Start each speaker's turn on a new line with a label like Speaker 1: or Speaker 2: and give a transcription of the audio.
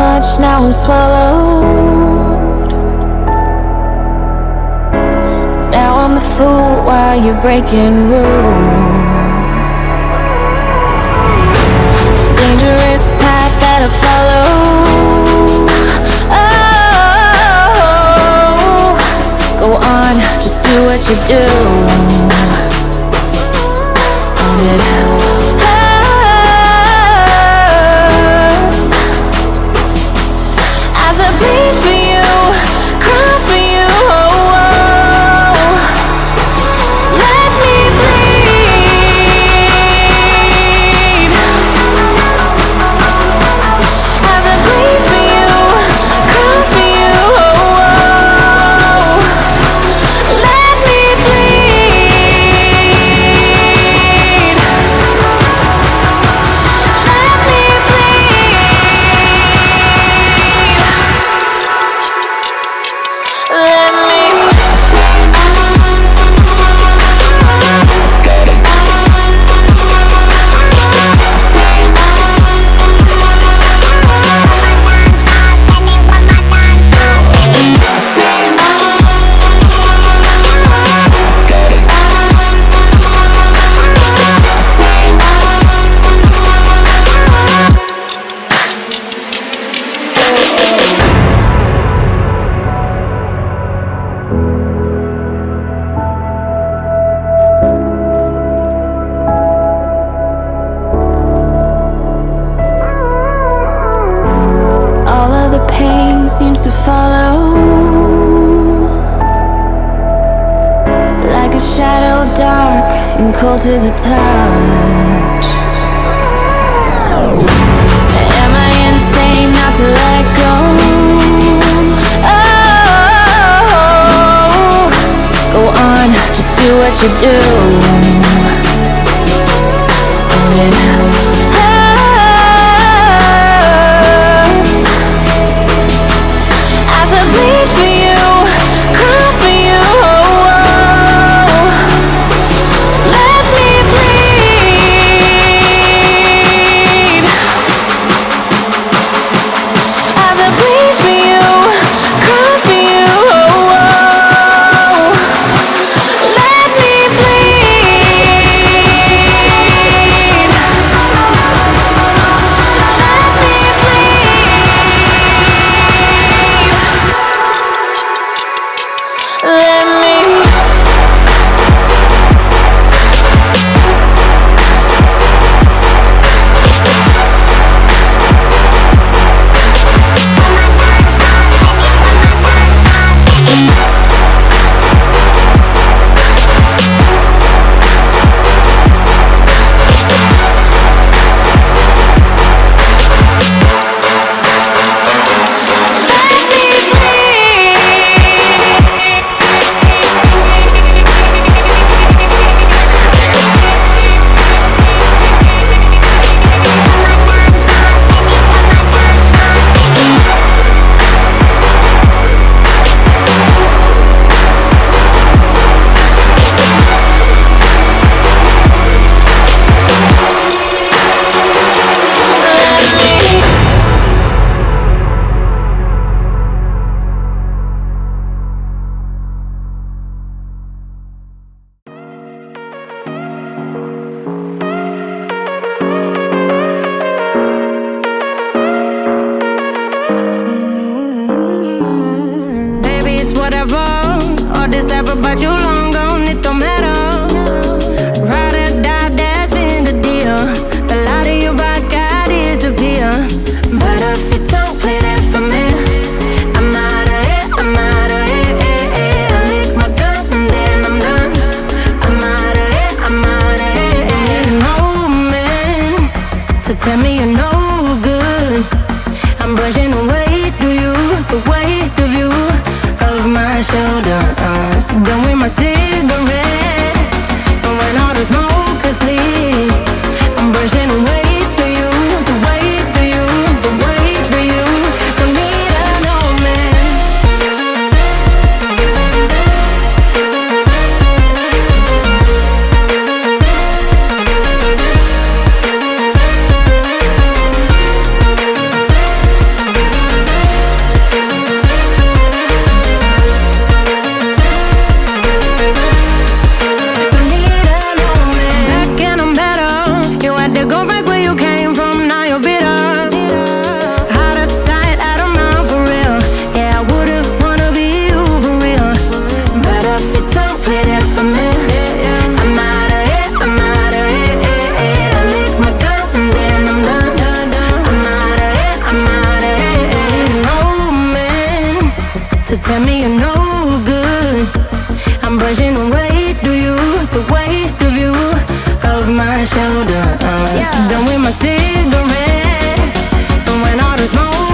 Speaker 1: much, now I'm swallowed. Now I'm the fool while you're breaking rules. Dangerous path that I follow. Oh, go on, just do what you do. And it hurts as I bleed for you, cry for you. Oh, oh. Let me bleed as I bleed for you, cry for you. Oh, oh. Let me bleed. Let me bleed. Let me. All of the pain seems to follow like a shadow, dark and cold to the touch. Am I insane not to let go? Oh, go on, just do what you do. And it hurts as I bleed for you, cry for you. Oh, oh. Let me bleed as I bleed for you, cry for you. Oh, oh. Let me bleed. Let me bleed. Let me.
Speaker 2: Baby, it's whatever. All this ever about you long gone, it don't matter. Ride or die, that's been the deal. The light of your back, I disappear. But if you don't play that for me, I'm out of it, I'm out of it. I lick my gun and then I'm done. I'm out of it, I'm out of it. No man to tell me you're no good. I'm brushing away the weight of you, of my shoulders. Done with my cigarette, and when all the smoke is clear, I'm brushing away the weight of you, the weight of you. Don't need a no man. tell me you're no good. I'm brushing the weight of you, the weight of you, of my shoulder. Done with my cigarette, and when all the smoke